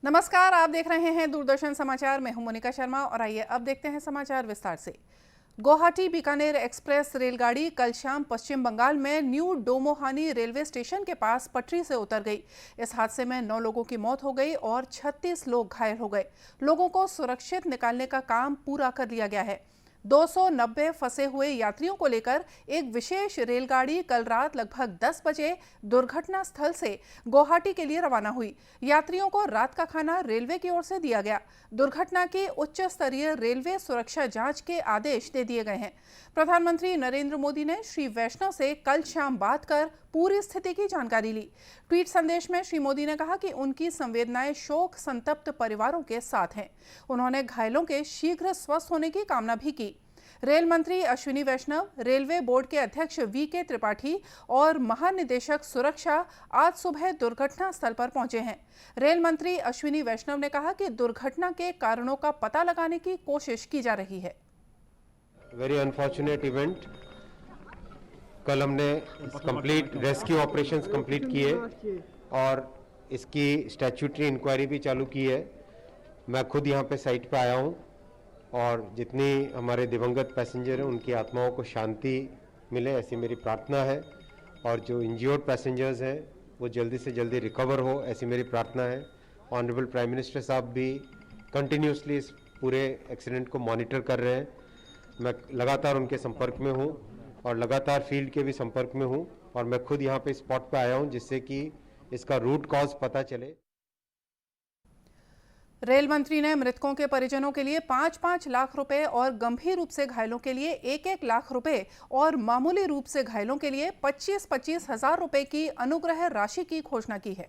नमस्कार, आप देख रहे हैं दूरदर्शन समाचार। मैं हूं मोनिका शर्मा और आइए अब देखते हैं समाचार विस्तार से। गुवाहाटी बीकानेर एक्सप्रेस रेलगाड़ी कल शाम पश्चिम बंगाल में न्यू डोमोहानी रेलवे स्टेशन के पास पटरी से उतर गई। इस हादसे में 9 लोगों की मौत हो गई और 36 लोग घायल हो गए। लोगों को सुरक्षित निकालने का काम पूरा कर लिया गया है। 290 फंसे हुए यात्रियों को लेकर एक विशेष रेलगाड़ी कल रात लगभग 10 बजे दुर्घटना स्थल से गुवाहाटी के लिए रवाना हुई। यात्रियों को रात का खाना रेलवे की ओर से दिया गया। दुर्घटना की उच्च स्तरीय रेलवे सुरक्षा जांच के आदेश दे दिए गए हैं। प्रधानमंत्री नरेंद्र मोदी ने श्री वैष्णव से कल शाम बात कर पूरी स्थिति की जानकारी ली। ट्वीट संदेश में श्री मोदी ने कहा कि उनकी संवेदनाएं शोक संतप्त परिवारों के साथ हैं। उन्होंने घायलों के शीघ्र स्वस्थ होने की कामना भी की। रेल मंत्री अश्विनी वैष्णव, रेलवे बोर्ड के अध्यक्ष वी.के. त्रिपाठी और महानिदेशक सुरक्षा आज सुबह दुर्घटना स्थल पर पहुंचे हैं। रेल मंत्री अश्विनी वैष्णव ने कहा कि दुर्घटना के कारणों का पता लगाने की कोशिश की जा रही है। Very unfortunate event. कल हमने कंप्लीट रेस्क्यू ऑपरेशंस कंप्लीट किए और इसकी स्टैट्यूटरी इंक्वायरी भी चालू की है। मैं खुद यहाँ पे साइट पे आया हूँ और जितनी हमारे दिवंगत पैसेंजर हैं उनकी आत्माओं को शांति मिले ऐसी मेरी प्रार्थना है, और जो इंज्योर्ड पैसेंजर्स हैं वो जल्दी से जल्दी रिकवर हो ऐसी मेरी प्रार्थना है। ऑनरेबल प्राइम मिनिस्टर साहब भी कंटिन्यूसली इस पूरे एक्सीडेंट को मॉनिटर कर रहे हैं। मैं लगातार उनके संपर्क में हूँ और लगातार फील्ड के भी संपर्क में हूँ, और मैं खुद यहाँ पे स्पॉट पे आया हूँ जिससे कि इसका रूट कॉज पता चले। रेल मंत्री ने मृतकों के परिजनों के लिए 5-5 लाख रुपए और गंभीर रूप से घायलों के लिए 1-1 लाख रुपए और मामूली रूप से घायलों के लिए 25-25 हजार रुपए की अनुग्रह राशि की घोषणा की है।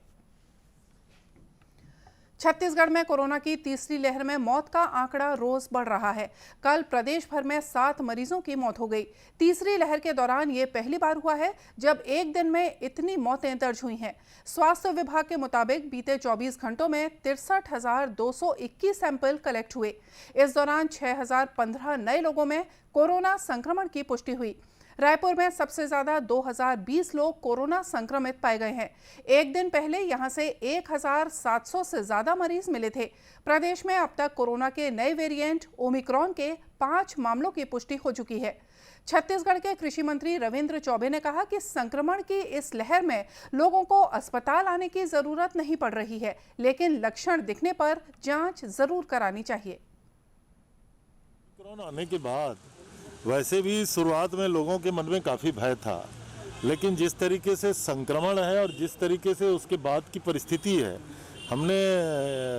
छत्तीसगढ़ में कोरोना की तीसरी लहर में मौत का आंकड़ा रोज बढ़ रहा है। कल प्रदेश भर में 7 मरीजों की मौत हो गई। तीसरी लहर के दौरान ये पहली बार हुआ है जब एक दिन में इतनी मौतें दर्ज हुई हैं। स्वास्थ्य विभाग के मुताबिक बीते 24 घंटों में 63,221 सैंपल कलेक्ट हुए। इस दौरान 6,015 नए लोगों में कोरोना संक्रमण की पुष्टि हुई। रायपुर में सबसे ज्यादा 2020 लोग कोरोना संक्रमित पाए गए हैं। एक दिन पहले यहां से 1,700 से ज्यादा मरीज मिले थे। प्रदेश में अब तक कोरोना के नए वेरिएंट ओमिक्रॉन के 5 मामलों की पुष्टि हो चुकी है। छत्तीसगढ़ के कृषि मंत्री रविंद्र चौबे ने कहा कि संक्रमण की इस लहर में लोगों को अस्पताल आने की जरूरत नहीं पड़ रही है, लेकिन लक्षण दिखने पर जांच जरूर करानी चाहिए। कोरोना आने के बाद वैसे भी शुरुआत में लोगों के मन में काफ़ी भय था, लेकिन जिस तरीके से संक्रमण है और जिस तरीके से उसके बाद की परिस्थिति है, हमने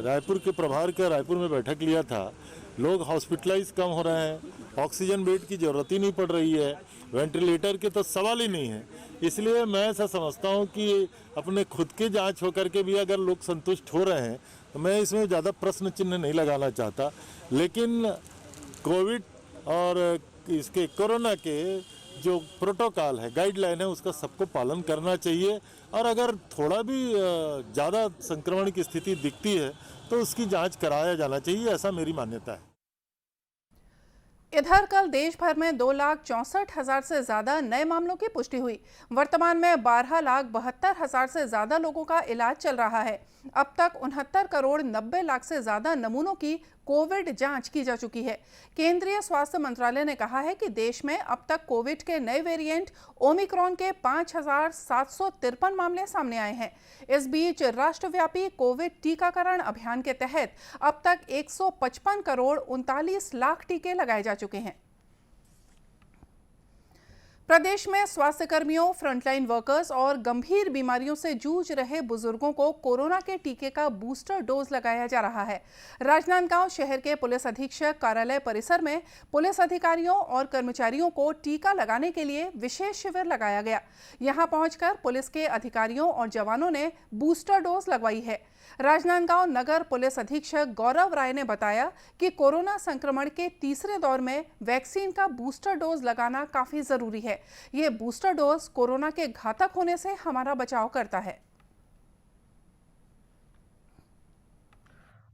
रायपुर के प्रभार के रायपुर में बैठक लिया था। लोग हॉस्पिटलाइज कम हो रहे हैं, ऑक्सीजन बेड की ज़रूरत ही नहीं पड़ रही है, वेंटिलेटर के तो सवाल ही नहीं है। इसलिए मैं ऐसा समझता हूँ कि अपने खुद के जाँच होकर के भी अगर लोग संतुष्ट हो रहे हैं तो मैं इसमें ज़्यादा प्रश्न चिन्ह नहीं लगाना चाहता। लेकिन कोविड और इसके कोरोना के जो प्रोटोकॉल है, गाइडलाइन है, उसका सबको पालन करना चाहिए, और अगर थोड़ा भी ज़्यादा संक्रमण की स्थिति दिखती है तो उसकी जांच कराया जाना चाहिए, ऐसा मेरी मान्यता है। इधर कल देश भर में 2,64,000 से ज्यादा नए मामलों की पुष्टि हुई। वर्तमान में 12,72,000 से ज्यादा लोगों का इलाज चल रहा है। अब तक 69 करोड़ 90 लाख से ज्यादा नमूनों की कोविड जांच की जा चुकी है। केंद्रीय स्वास्थ्य मंत्रालय ने कहा है कि देश में अब तक कोविड के नए वेरिएंट ओमिक्रॉन के 5,753 मामले सामने आए हैं। इस बीच राष्ट्रव्यापी कोविड टीकाकरण अभियान के तहत अब तक 155 करोड़ 39 लाख टीके लगाए जा चुके हैं। प्रदेश में स्वास्थ्य कर्मियों, फ्रंटलाइन वर्कर्स और गंभीर बीमारियों से जूझ रहे बुजुर्गों को कोरोना के टीके का बूस्टर डोज लगाया जा रहा है। राजनांदगांव शहर के पुलिस अधीक्षक कार्यालय परिसर में पुलिस अधिकारियों और कर्मचारियों को टीका लगाने के लिए विशेष शिविर लगाया गया। यहां पहुंचकर पुलिस के अधिकारियों और जवानों ने बूस्टर डोज लगवाई है। राजनांदगांव नगर पुलिस अधीक्षक गौरव राय ने बताया कि कोरोना संक्रमण के तीसरे दौर में वैक्सीन का बूस्टर डोज लगाना काफी जरूरी है। ये बूस्टर डोज कोरोना के घातक होने से हमारा बचाव करता है।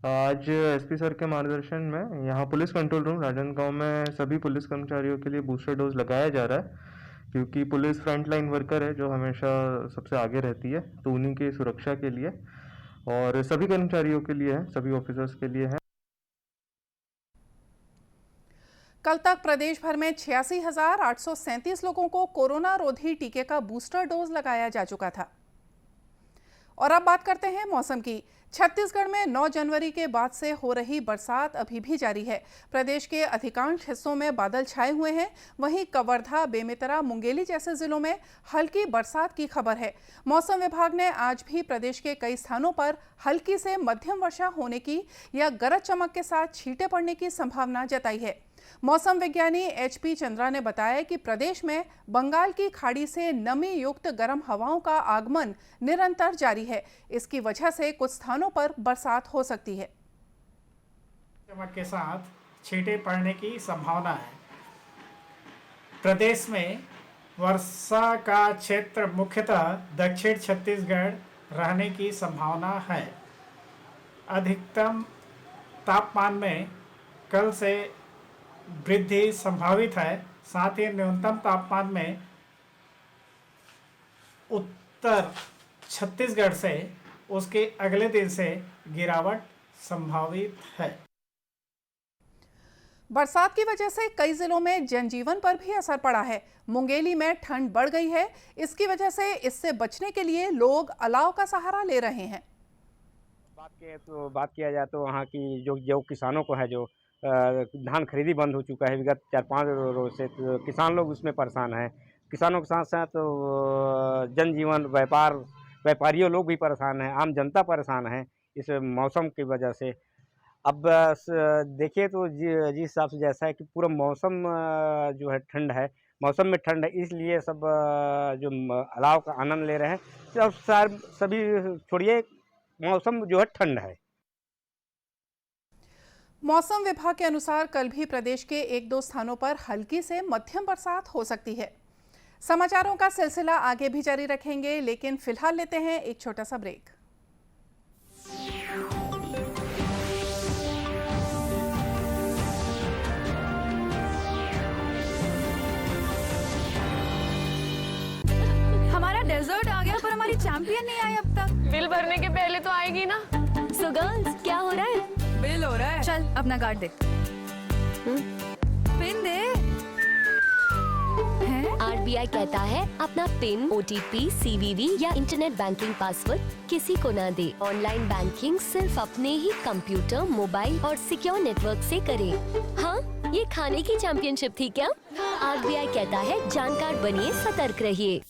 आज एसपी सर के मार्गदर्शन में यहाँ पुलिस कंट्रोल रूम राजनांदगांव में सभी पुलिस कर्मचारियों के लिए बूस्टर डोज लगाया जा रहा है, क्योंकि पुलिस फ्रंट लाइन वर्कर है जो हमेशा सबसे आगे रहती है, तो उन्हीं की सुरक्षा के लिए और सभी कर्मचारियों के लिए है, सभी ऑफिसर्स के लिए है। कल तक प्रदेश भर में 86,837 लोगों को कोरोना रोधी टीके का बूस्टर डोज लगाया जा चुका था। और अब बात करते हैं मौसम की। छत्तीसगढ़ में 9 जनवरी के बाद से हो रही बरसात अभी भी जारी है। प्रदेश के अधिकांश हिस्सों में बादल छाए हुए हैं। वहीं कवर्धा, बेमेतरा, मुंगेली जैसे जिलों में हल्की बरसात की खबर है। मौसम विभाग ने आज भी प्रदेश के कई स्थानों पर हल्की से मध्यम वर्षा होने की या गरज चमक के साथ छींटे पड़ने की संभावना जताई है। मौसम विज्ञानी HP चंद्रा ने बताया कि प्रदेश में बंगाल की खाड़ी से नमी युक्त गर्म हवाओं का आगमन निरंतर जारी है। इसकी वजह से कुछ स्थानों पर बरसात हो सकती है। चमक के साथ छींटे पड़ने की संभावना है। प्रदेश में वर्षा का क्षेत्र मुख्यतः दक्षिण छत्तीसगढ़ रहने की संभावना है। अधिकतम तापमान में कल से वृद्धि संभावित है। साथ ही न्यूनतम तापमान में उत्तर छत्तीसगढ़ से उसके अगले दिन से गिरावट संभावित है। बरसात की वजह से कई जिलों में जनजीवन पर भी असर पड़ा है। मुंगेली में ठंड बढ़ गई है। इसकी वजह से इससे बचने के लिए लोग अलाव का सहारा ले रहे हैं। बात किया जाए तो वहाँ की जो किसानों को है, जो धान खरीदी बंद हो चुका है विगत 4-5 रोज से, तो किसान लोग उसमें परेशान हैं। किसानों के साथ साथ जनजीवन, व्यापारियों लोग भी परेशान हैं, आम जनता परेशान है इस मौसम की वजह से। अब देखिए तो जिस हिसाब से जैसा है कि पूरा मौसम जो है ठंड है, मौसम में ठंड है, इसलिए सब जो अलाव का आनंद ले रहे हैं। सभी छोड़िए, मौसम जो है ठंड है। मौसम विभाग के अनुसार कल भी प्रदेश के 1-2 स्थानों पर हल्की से मध्यम बरसात हो सकती है। समाचारों का सिलसिला आगे भी जारी रखेंगे, लेकिन फिलहाल लेते हैं एक छोटा सा ब्रेक। हमारा डेजर्ट आ गया पर हमारी चैंपियन नहीं आई अब तक। बिल भरने के पहले तो आएगी ना। सो गर्ल्स, क्या हो रहा है? बिल हो रहा है। चल अपना कार्ड दे। पिन दे। RBI कहता है अपना पिन, OTP, CVV या इंटरनेट बैंकिंग पासवर्ड किसी को ना दे। ऑनलाइन बैंकिंग सिर्फ अपने ही कंप्यूटर, मोबाइल और सिक्योर नेटवर्क से करें। हाँ, ये खाने की चैंपियनशिप थी क्या? RBI कहता है जानकार बनिए, सतर्क रहिए।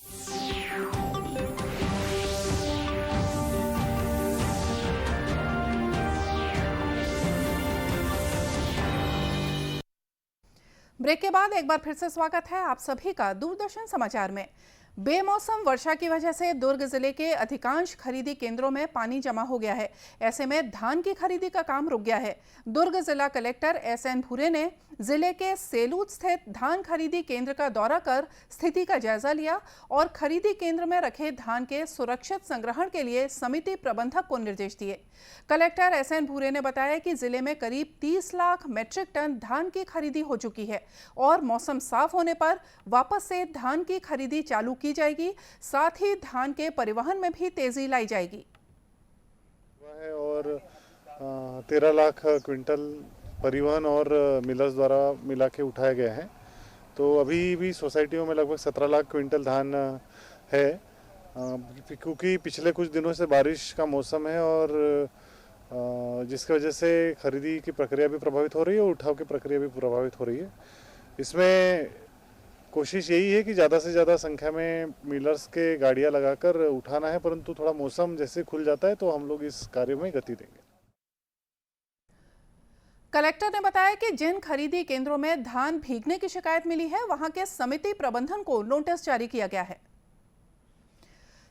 ब्रेक के बाद एक बार फिर से स्वागत है आप सभी का दूरदर्शन समाचार में। बेमौसम वर्षा की वजह से दुर्ग जिले के अधिकांश खरीदी केंद्रों में पानी जमा हो गया है। ऐसे में धान की खरीदी का काम रुक गया है। दुर्ग जिला कलेक्टर SN भूरे ने जिले के सेलूद स्थित धान खरीदी केंद्र का दौरा कर स्थिति का जायजा लिया और खरीदी केंद्र में रखे धान के सुरक्षित संग्रहण के लिए समिति प्रबंधक को निर्देश दिए। कलेक्टर SN भूरे ने बताया कि जिले में करीब 30 लाख मीट्रिक टन धान की खरीदी हो चुकी है और मौसम साफ होने पर वापस से धान की खरीदी चालू की जाएगी। साथ ही धान के परिवहन में भी तेजी लाई जाएगी। और 13 लाख क्विंटल परिवहन और मिलर्स द्वारा मिला के उठाया गया है। तो अभी भी सोसाइटियों में लगभग 17 लाख क्विंटल धान है, क्योंकि पिछले कुछ दिनों से बारिश का मौसम है और जिसकी वजह से खरीदी की प्रक्रिया भी प्रभावित हो रही है और उठाव की प्रक्रिया भी प्रभावित हो रही है। इसमें कोशिश यही है कि ज़्यादा से ज़्यादा संख्या में मिलर्स के गाड़ियां लगाकर उठाना है, परंतु थोड़ा मौसम जैसे खुल जाता है तो हम लोग इस कार्य में गति देंगे। कलेक्टर ने बताया कि जिन खरीदी केंद्रों में धान भीगने की शिकायत मिली है, वहां के समिति प्रबंधन को नोटिस जारी किया गया है।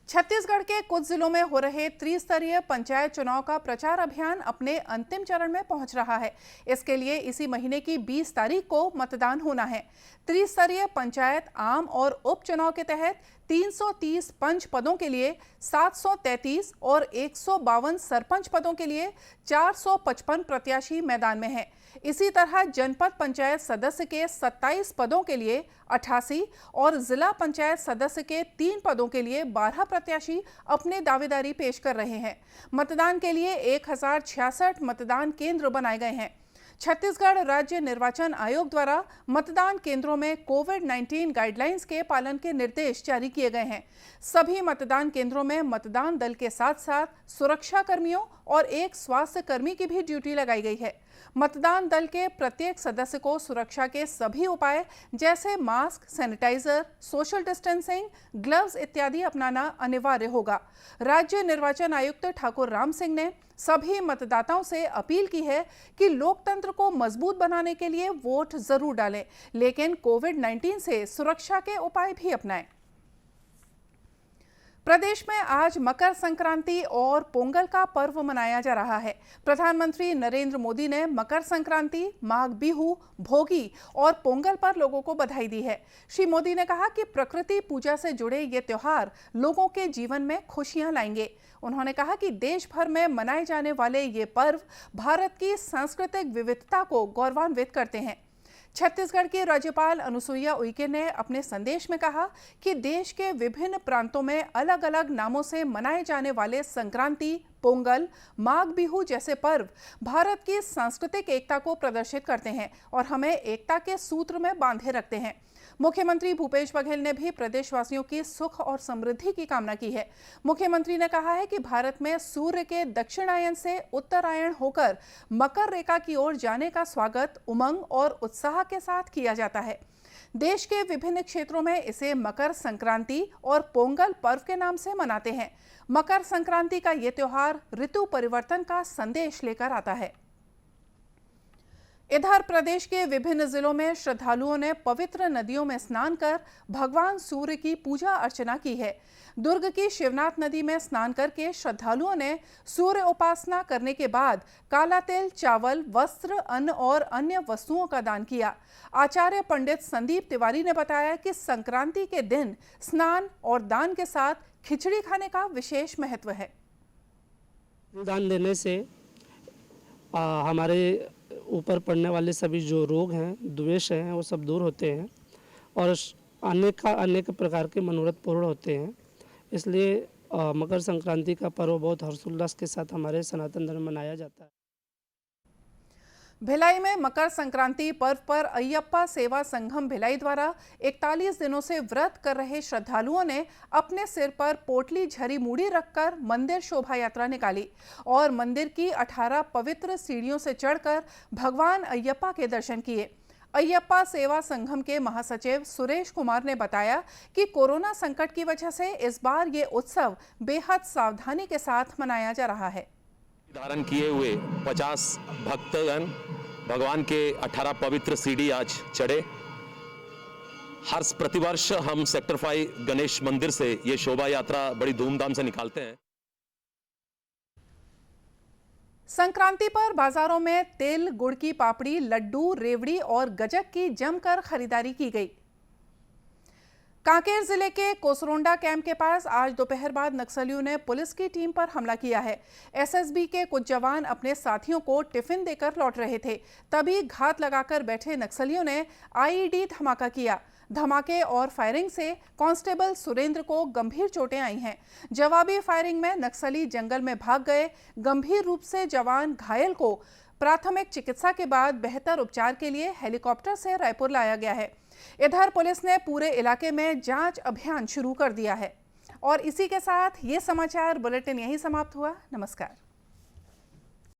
छत्तीसगढ़ के कुछ जिलों में हो रहे त्रिस्तरीय पंचायत चुनाव का प्रचार अभियान अपने अंतिम चरण में पहुंच रहा है। इसके लिए इसी महीने की 20 तारीख को मतदान होना है। त्रिस्तरीय पंचायत आम और उपचुनाव के तहत 330 पंच पदों के लिए 733 और 152 सरपंच पदों के लिए 455 प्रत्याशी मैदान में हैं। इसी तरह जनपद पंचायत सदस्य के 27 पदों के लिए 88 और जिला पंचायत सदस्य के 3 पदों के लिए 12 प्रत्याशी अपने दावेदारी पेश कर रहे हैं। मतदान के लिए 1066 मतदान केंद्र बनाए गए हैं। छत्तीसगढ़ राज्य निर्वाचन आयोग द्वारा मतदान केंद्रों में कोविड-19 गाइडलाइंस के पालन के निर्देश जारी किए गए हैं। सभी मतदान केंद्रों में मतदान दल के साथ साथ सुरक्षा कर्मियों और एक स्वास्थ्य कर्मी की भी ड्यूटी लगाई गई है। मतदान दल के प्रत्येक सदस्य को सुरक्षा के सभी उपाय जैसे mask, sanitiser, social distancing, gloves इत्यादि अपनाना अनिवार्य होगा। राज्य निर्वाचन आयुक्त ठाकुर राम सिंह ने सभी मतदाताओं से अपील की है कि लोकतंत्र को मजबूत बनाने के लिए वोट जरूर डालें, लेकिन कोविड-19 से सुरक्षा के उपाय भी अपनाएं। प्रदेश में आज मकर संक्रांति और पोंगल का पर्व मनाया जा रहा है। प्रधानमंत्री नरेंद्र मोदी ने मकर संक्रांति, माघ बिहू, भोगी और पोंगल पर लोगों को बधाई दी है। श्री मोदी ने कहा कि प्रकृति पूजा से जुड़े ये त्योहार लोगों के जीवन में खुशियां लाएंगे। उन्होंने कहा कि देश भर में मनाए जाने वाले ये पर्व भारत की सांस्कृतिक विविधता को गौरवान्वित करते हैं। छत्तीसगढ़ की राज्यपाल अनुसुईया उइके ने अपने संदेश में कहा कि देश के विभिन्न प्रांतों में अलग अलग नामों से मनाए जाने वाले संक्रांति, पोंगल, माघ बिहू जैसे पर्व भारत की सांस्कृतिक एकता को प्रदर्शित करते हैं और हमें एकता के सूत्र में बांधे रखते हैं। मुख्यमंत्री भूपेश बघेल ने भी प्रदेशवासियों की सुख और समृद्धि की कामना की है। मुख्यमंत्री ने कहा है कि भारत में सूर्य के दक्षिणायन से उत्तरायण होकर मकर रेखा की ओर जाने का स्वागत उमंग और उत्साह के साथ किया जाता है। देश के विभिन्न क्षेत्रों में इसे मकर संक्रांति और पोंगल पर्व के नाम से मनाते हैं। मकर संक्रांति का ये त्योहार ऋतु परिवर्तन का संदेश लेकर आता है। इधर प्रदेश के विभिन्न जिलों में श्रद्धालुओं ने पवित्र नदियों में स्नान कर भगवान सूर्य की पूजा अर्चना की है। दुर्ग की शिवनाथ नदी में स्नान करके श्रद्धालुओं ने सूर्य उपासना करने के बाद काला तिल, चावल, वस्त्र, अन्न और अन्य वस्तुओं का दान किया। आचार्य पंडित संदीप तिवारी ने बताया कि संक्रांति के दिन स्नान और दान के साथ खिचड़ी खाने का विशेष महत्व है। दान देने से हमारे ऊपर पड़ने वाले सभी जो रोग हैं, द्वेष हैं, वो सब दूर होते हैं और अनेक प्रकार के मनोरथ पूर्ण होते हैं। इसलिए मकर संक्रांति का पर्व बहुत हर्षोल्लास के साथ हमारे सनातन धर्म में मनाया जाता है। भिलाई में मकर संक्रांति पर्व पर अय्यप्पा सेवा संघम भिलाई द्वारा 41 दिनों से व्रत कर रहे श्रद्धालुओं ने अपने सिर पर पोटली झरी मूड़ी रखकर मंदिर शोभा यात्रा निकाली और मंदिर की 18 पवित्र सीढ़ियों से चढ़कर भगवान अय्यप्पा के दर्शन किए। अय्यप्पा सेवा संघम के महासचिव सुरेश कुमार ने बताया कि कोरोना संकट की वजह से इस बार ये उत्सव बेहद सावधानी के साथ मनाया जा रहा है। धारण किए हुए 50 भक्तगण भगवान के 18 पवित्र सीढ़ी आज चढ़े। हर प्रतिवर्ष हम सेक्टर 5 गणेश मंदिर से ये शोभा यात्रा बड़ी धूमधाम से निकालते हैं। संक्रांति पर बाजारों में तिल, गुड़ की पापड़ी, लड्डू, रेवड़ी और गजक की जमकर खरीदारी की गई। कांकेर जिले के कोसरोंडा कैंप के पास आज दोपहर बाद नक्सलियों ने पुलिस की टीम पर हमला किया है। एसएसबी के कुछ जवान अपने साथियों को टिफिन देकर लौट रहे थे, तभी घात लगाकर बैठे नक्सलियों ने आईईडी धमाका किया। धमाके और फायरिंग से कांस्टेबल सुरेंद्र को गंभीर चोटें आई हैं। जवाबी फायरिंग में नक्सली जंगल में भाग गए। गंभीर रूप से जवान घायल को प्राथमिक चिकित्सा के बाद बेहतर उपचार के लिए हेलीकॉप्टर से रायपुर लाया गया है। इधर पुलिस ने पूरे इलाके में जांच अभियान शुरू कर दिया है। और इसी के साथ ये समाचार बुलेटिन यहीं समाप्त हुआ। नमस्कार।